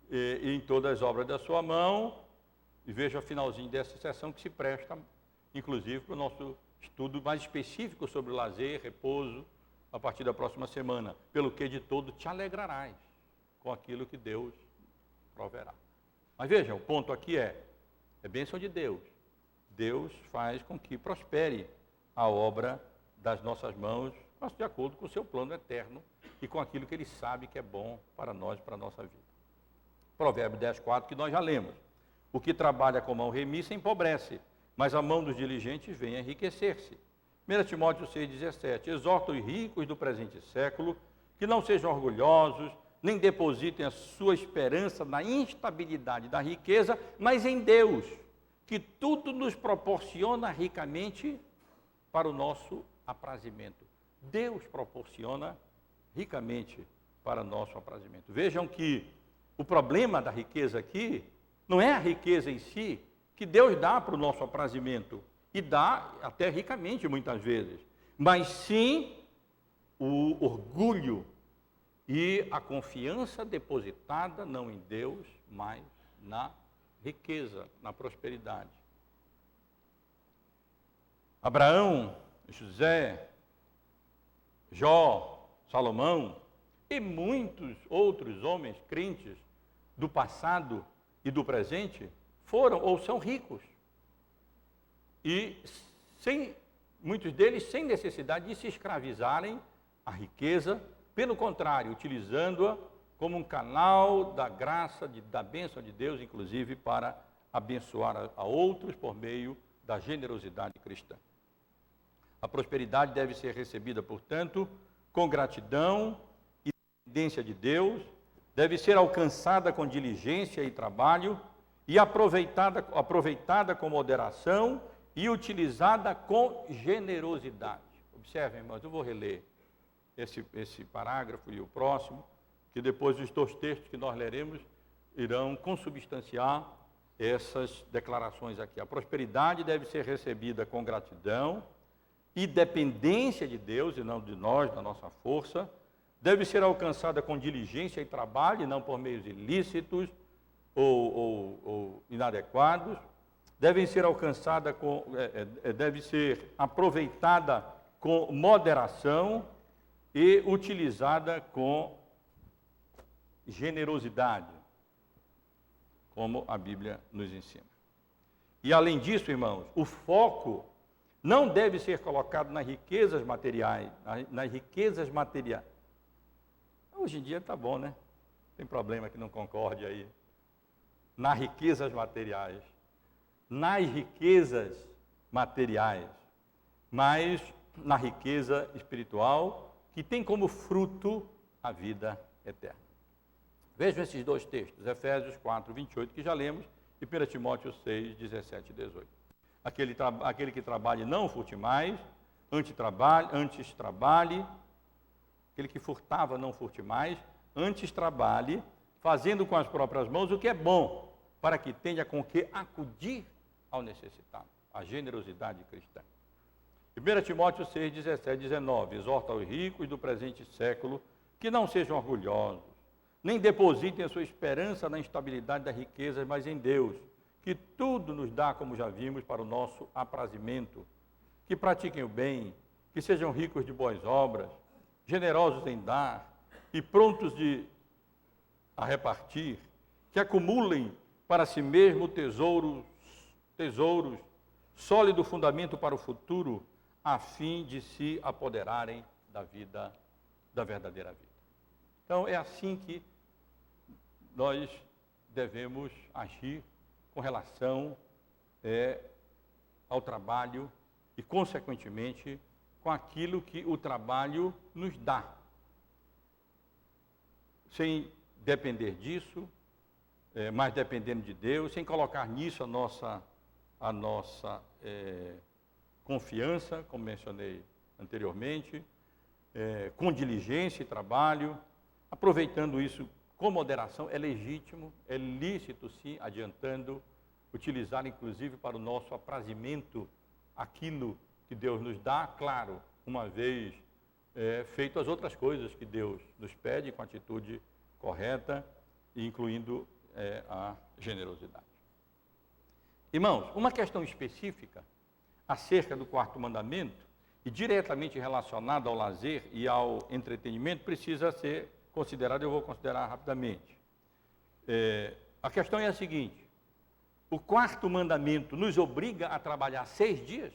e em todas as obras da sua mão. E veja o finalzinho dessa sessão que se presta, inclusive, para o nosso estudo mais específico sobre o lazer, repouso, a partir da próxima semana. Pelo que de todo te alegrarás com aquilo que Deus proverá. Mas veja, o ponto aqui é bênção de Deus. Deus faz com que prospere a obra das nossas mãos, mas de acordo com o seu plano eterno e com aquilo que Ele sabe que é bom para nós, para a nossa vida. Provérbio 10,4, que nós já lemos. O que trabalha com mão remissa empobrece, mas a mão dos diligentes vem a enriquecer-se. 1 Timóteo 6,17, exorta os ricos do presente século que não sejam orgulhosos, nem depositem a sua esperança na instabilidade da riqueza, mas em Deus, que tudo nos proporciona ricamente para o nosso aprazimento. Deus proporciona ricamente para o nosso aprazimento. Vejam que o problema da riqueza aqui não é a riqueza em si, que Deus dá para o nosso aprazimento, e dá até ricamente muitas vezes, mas sim o orgulho e a confiança depositada não em Deus, mas na riqueza, na prosperidade. Abraão, José, Jó, Salomão e muitos outros homens crentes do passado e do presente foram ou são ricos. E muitos deles sem necessidade de se escravizarem à riqueza, pelo contrário, utilizando-a como um canal da graça, da bênção de Deus, inclusive para abençoar a outros por meio da generosidade cristã. A prosperidade deve ser recebida, portanto, com gratidão e dependência de Deus, deve ser alcançada com diligência e trabalho e aproveitada com moderação e utilizada com generosidade. Observem, irmãos, eu vou reler esse parágrafo e o próximo, que depois os dois textos que nós leremos irão consubstanciar essas declarações aqui. A prosperidade deve ser recebida com gratidão e dependência de Deus, e não de nós, da nossa força, deve ser alcançada com diligência e trabalho, e não por meios ilícitos ou inadequados, deve ser aproveitada com moderação e utilizada com generosidade, como a Bíblia nos ensina. E além disso, irmãos, o foco não deve ser colocado nas riquezas materiais, Hoje em dia está bom, né? Tem problema que não concorde aí. Nas riquezas materiais. Nas riquezas materiais. Mas na riqueza espiritual, que tem como fruto a vida eterna. Vejam esses dois textos, Efésios 4, 28, que já lemos, e 1 Timóteo 6, 17 e 18. Aquele que trabalhe não furte mais, antes trabalhe, aquele que furtava não furte mais, antes trabalhe, fazendo com as próprias mãos o que é bom, para que tenha com que acudir ao necessitado, a generosidade cristã. 1 Timóteo 6, 17 e 19, exorta os ricos do presente século que não sejam orgulhosos, nem depositem a sua esperança na instabilidade das riquezas, mas em Deus, que tudo nos dá, como já vimos, para o nosso aprazimento, que pratiquem o bem, que sejam ricos de boas obras, generosos em dar e prontos a repartir, que acumulem para si mesmo tesouros, sólido fundamento para o futuro, a fim de se apoderarem da verdadeira vida. Então, é assim que nós devemos agir com relação ao trabalho e, consequentemente, com aquilo que o trabalho nos dá. Sem depender disso, mas dependendo de Deus, sem colocar nisso a nossa confiança, como mencionei anteriormente, com diligência e trabalho, aproveitando isso com moderação, é legítimo, é lícito sim, adiantando, utilizar inclusive para o nosso aprazimento aquilo que Deus nos dá, claro, uma vez feito as outras coisas que Deus nos pede com atitude correta, incluindo a generosidade. Irmãos, uma questão específica acerca do quarto mandamento e diretamente relacionada ao lazer e ao entretenimento precisa ser considerada, eu vou considerar rapidamente. A questão é a seguinte: o quarto mandamento nos obriga a trabalhar 6 dias?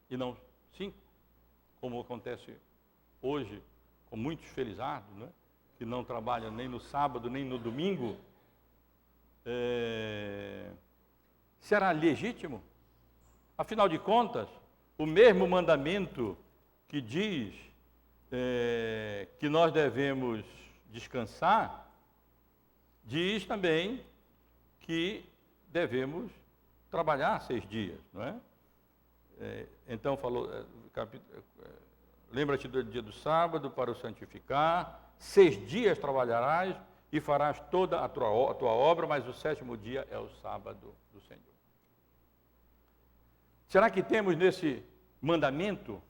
E não 5, como acontece hoje com muitos felizardos, né, que não trabalham nem no sábado nem no domingo. será legítimo? Afinal de contas, o mesmo mandamento que diz que nós devemos descansar, diz também que devemos trabalhar 6 dias, não é? Então falou, lembra-te do dia do sábado para o santificar, 6 dias trabalharás e farás toda a tua obra, mas o 7º dia é o sábado do Senhor. Será que temos nesse mandamento,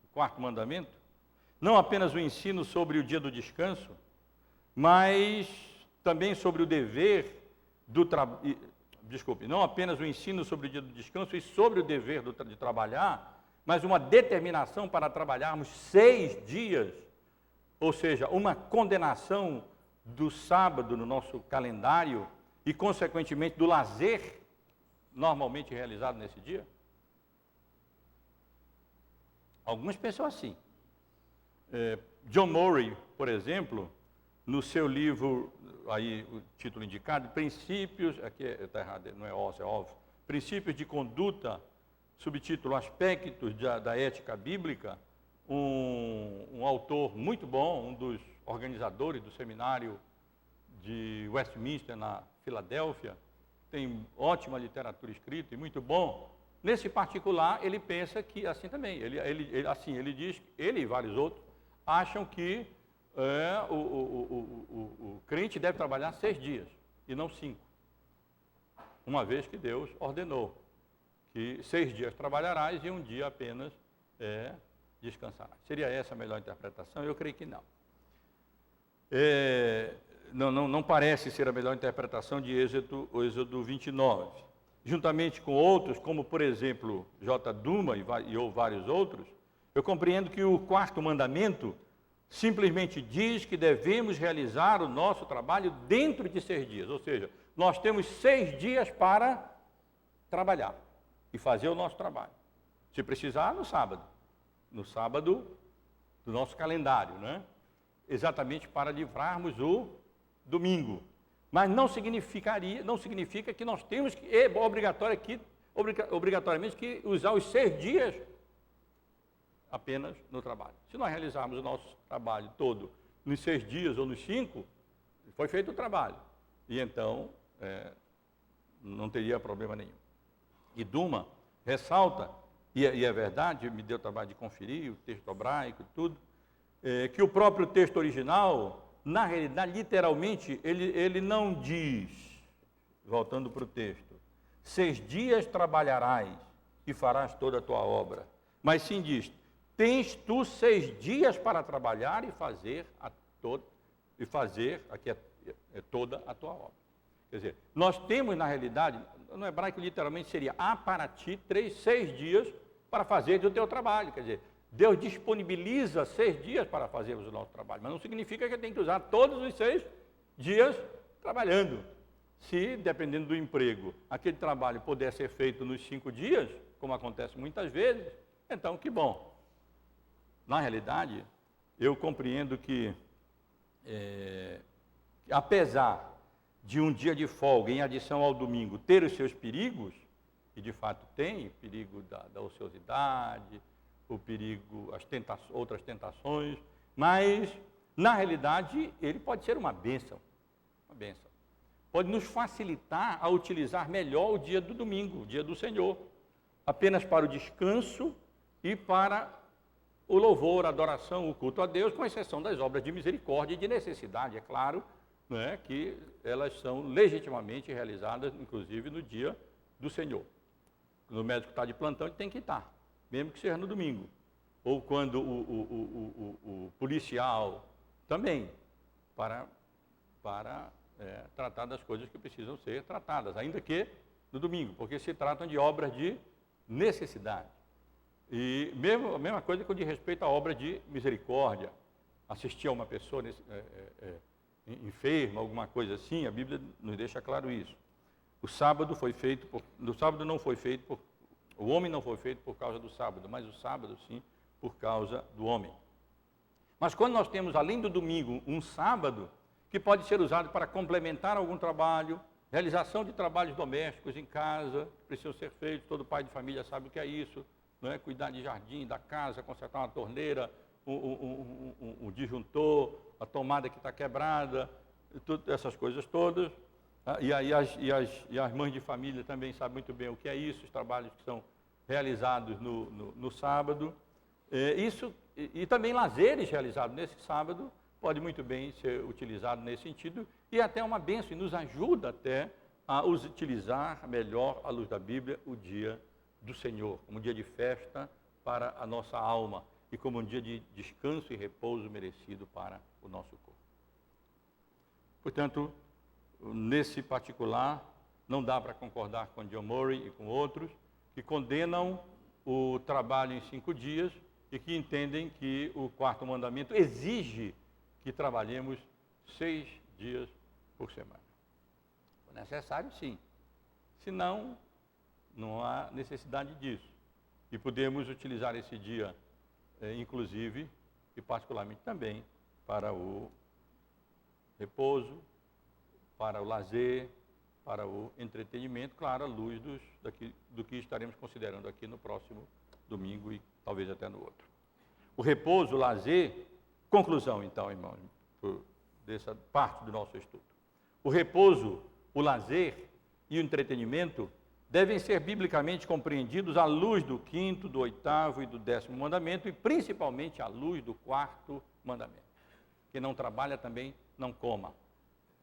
o 4º mandamento, não apenas o ensino sobre o dia do descanso, mas também sobre o dever do trabalho, não apenas o ensino sobre o dia do descanso e sobre o dever de trabalhar, mas uma determinação para trabalharmos 6 dias, ou seja, uma condenação do sábado no nosso calendário e, consequentemente, do lazer normalmente realizado nesse dia? Alguns pensam assim. John Murray, por exemplo, no seu livro, aí o título indicado, Princípios, aqui está errado, não é os, é of, Princípios de Conduta, subtítulo Aspectos da Ética Bíblica, um autor muito bom, um dos organizadores do seminário de Westminster, na Filadélfia, tem ótima literatura escrita e muito bom. Nesse particular, ele pensa que assim também, ele diz, ele e vários outros, acham que o crente deve trabalhar 6 dias e não 5, uma vez que Deus ordenou que 6 dias trabalharás e um dia apenas descansarás. Seria essa a melhor interpretação? Eu creio que não. Não parece ser a melhor interpretação de Êxodo 29. Juntamente com outros, como por exemplo J. Duma e vários outros, eu compreendo que o 4º mandamento simplesmente diz que devemos realizar o nosso trabalho dentro de 6 dias, ou seja, nós temos 6 dias para trabalhar e fazer o nosso trabalho. Se precisar, no sábado do nosso calendário, né? Exatamente para livrarmos o domingo. Mas não significa que nós temos que, obrigatoriamente, que usar os 6 dias apenas no trabalho. Se nós realizarmos o nosso trabalho todo nos 6 dias ou nos 5, foi feito o trabalho. E então, não teria problema nenhum. E Duma ressalta, e é verdade, me deu trabalho de conferir o texto hebraico e tudo, que o próprio texto original, na realidade, literalmente, ele não diz, voltando para o texto, 6 dias trabalharás e farás toda a tua obra, mas sim diz, tens tu 6 dias para trabalhar e fazer toda a tua obra. Quer dizer, nós temos na realidade, no hebraico literalmente seria, há para ti 6 dias para fazer o teu trabalho, quer dizer, Deus disponibiliza 6 dias para fazermos o nosso trabalho, mas não significa que tem que usar todos os 6 dias trabalhando. Se, dependendo do emprego, aquele trabalho puder ser feito nos 5 dias, como acontece muitas vezes, então que bom. Na realidade, eu compreendo que, apesar de um dia de folga, em adição ao domingo, ter os seus perigos, e de fato tem, perigo da ociosidade, o perigo, outras tentações, mas, na realidade, ele pode ser uma bênção. Pode nos facilitar a utilizar melhor o dia do domingo, o dia do Senhor, apenas para o descanso e para o louvor, a adoração, o culto a Deus, com exceção das obras de misericórdia e de necessidade, é claro, né, que elas são legitimamente realizadas, inclusive, no dia do Senhor. Quando o médico está de plantão, ele tem que estar, mesmo que seja no domingo. Ou quando o policial também, para tratar das coisas que precisam ser tratadas, ainda que no domingo, porque se tratam de obras de necessidade. E a mesma coisa com de respeito à obra de misericórdia. Assistir a uma pessoa enferma, alguma coisa assim, a Bíblia nos deixa claro isso. O homem não foi feito por causa do sábado, mas o sábado sim, por causa do homem. Mas quando nós temos, além do domingo, um sábado, que pode ser usado para complementar algum trabalho, realização de trabalhos domésticos em casa, que precisam ser feitos, todo pai de família sabe o que é isso, não é? Cuidar de jardim, da casa, consertar uma torneira, um disjuntor, a tomada que está quebrada, essas coisas todas. E aí as mães de família também sabem muito bem o que é isso, os trabalhos que são realizados no sábado. E também lazeres realizados nesse sábado pode muito bem ser utilizado nesse sentido, e até uma bênção, e nos ajuda até a utilizar melhor, à luz da Bíblia, o dia do Senhor, como um dia de festa para a nossa alma, e como um dia de descanso e repouso merecido para o nosso corpo. Portanto, nesse particular, não dá para concordar com John Murray e com outros, que condenam o trabalho em 5 dias, e que entendem que o 4º mandamento exige que trabalhemos 6 dias por semana. É necessário, sim. Senão, não há necessidade disso. E podemos utilizar esse dia, inclusive, e particularmente também, para o repouso, para o lazer, para o entretenimento, claro, à luz do que estaremos considerando aqui no próximo domingo e talvez até no outro. O repouso, o lazer, conclusão então, irmãos, dessa parte do nosso estudo. O repouso, o lazer e o entretenimento devem ser biblicamente compreendidos à luz do 5º, do 8º e do 10º mandamento, e principalmente à luz do 4º mandamento. Quem não trabalha também não coma.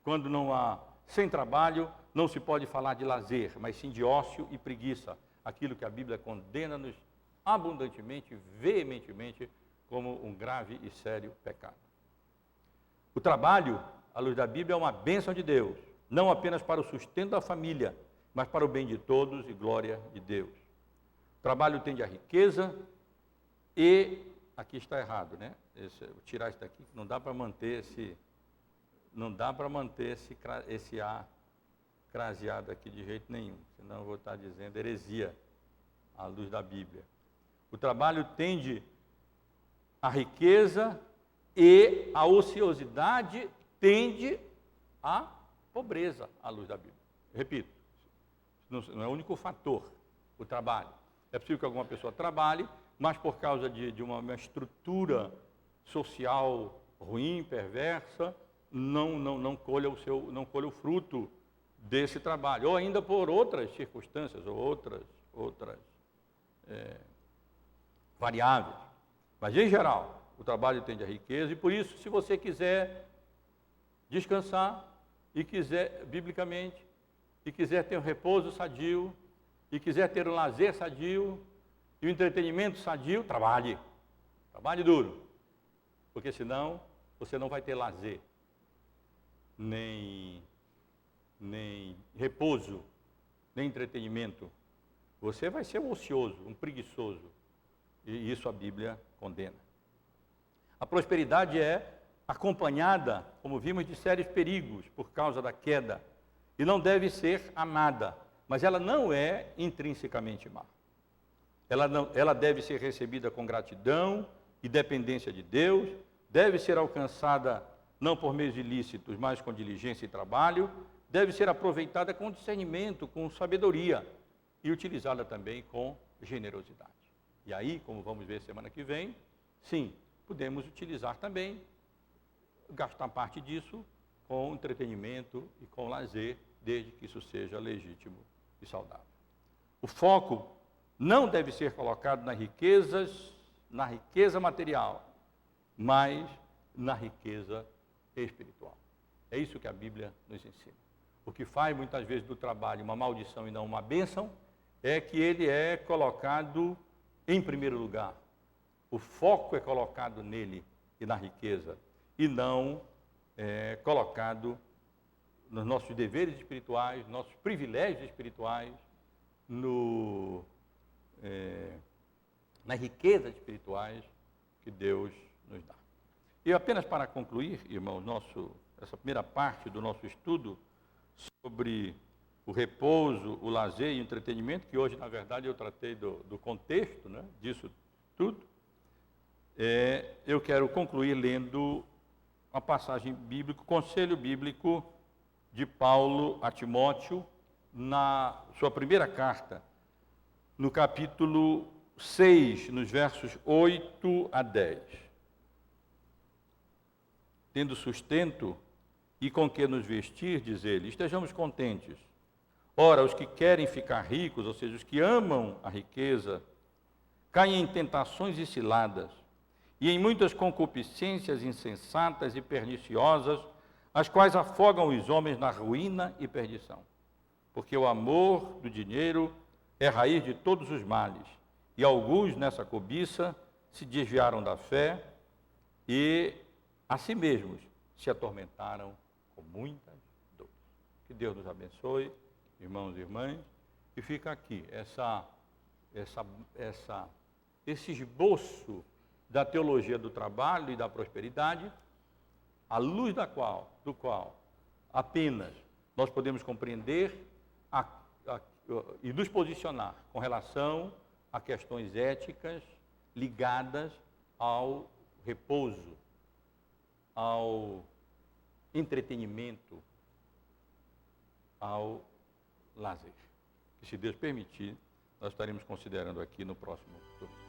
Quando não há sem trabalho, não se pode falar de lazer, mas sim de ócio e preguiça, aquilo que a Bíblia condena-nos abundantemente, veementemente, como um grave e sério pecado. O trabalho, à luz da Bíblia, é uma bênção de Deus, não apenas para o sustento da família, mas para o bem de todos e glória de Deus. O trabalho tende à riqueza e, aqui está errado, né? Vou tirar isso daqui, não dá para manter esse A craseado aqui de jeito nenhum, senão eu vou estar dizendo heresia à luz da Bíblia. O trabalho tende à riqueza e a ociosidade tende à pobreza à luz da Bíblia. Repito, não é o único fator, o trabalho. É possível que alguma pessoa trabalhe, mas por causa de uma estrutura social ruim, perversa, não colha o fruto desse trabalho, ou ainda por outras circunstâncias, ou outras variáveis. Mas, em geral, o trabalho tende à riqueza, e por isso, se você quiser descansar, e quiser, biblicamente, e quiser ter um repouso sadio, e quiser ter um lazer sadio, e um entretenimento sadio, trabalhe. Trabalhe duro. Porque senão, você não vai ter lazer, nem repouso, nem entretenimento. Você vai ser um ocioso, um preguiçoso. E isso a Bíblia condena. A prosperidade é acompanhada, como vimos, de sérios perigos por causa da queda. E não deve ser amada, mas ela não é intrinsecamente má. Ela deve ser recebida com gratidão e dependência de Deus, deve ser alcançada não por meios ilícitos, mas com diligência e trabalho, deve ser aproveitada com discernimento, com sabedoria e utilizada também com generosidade. E aí, como vamos ver semana que vem, sim, podemos utilizar também, gastar parte disso com entretenimento e com lazer, desde que isso seja legítimo e saudável. O foco não deve ser colocado na riqueza material, mas na riqueza espiritual. É isso que a Bíblia nos ensina. O que faz muitas vezes do trabalho uma maldição e não uma bênção, é que ele é colocado em primeiro lugar. O foco é colocado nele e na riqueza, e não colocado nos nossos deveres espirituais, nossos privilégios espirituais, nas riquezas espirituais que Deus nos dá. E apenas para concluir, irmãos, essa primeira parte do nosso estudo sobre o repouso, o lazer e o entretenimento, que hoje, na verdade, eu tratei do contexto, né, disso tudo, eu quero concluir lendo uma passagem bíblica, conselho bíblico de Paulo a Timóteo, na sua primeira carta, no capítulo 6, nos versos 8 a 10. Tendo sustento e com que nos vestir, diz ele, estejamos contentes. Ora, os que querem ficar ricos, ou seja, os que amam a riqueza, caem em tentações e ciladas, e em muitas concupiscências insensatas e perniciosas, as quais afogam os homens na ruína e perdição. Porque o amor do dinheiro é raiz de todos os males, e alguns nessa cobiça se desviaram da fé e a si mesmos se atormentaram com muitas dores. Que Deus nos abençoe, irmãos e irmãs, e fica aqui esse esboço da teologia do trabalho e da prosperidade, à luz do qual apenas nós podemos compreender e nos posicionar com relação a questões éticas ligadas ao repouso, ao entretenimento, ao lazer. Que, se Deus permitir, nós estaremos considerando aqui no próximo domingo.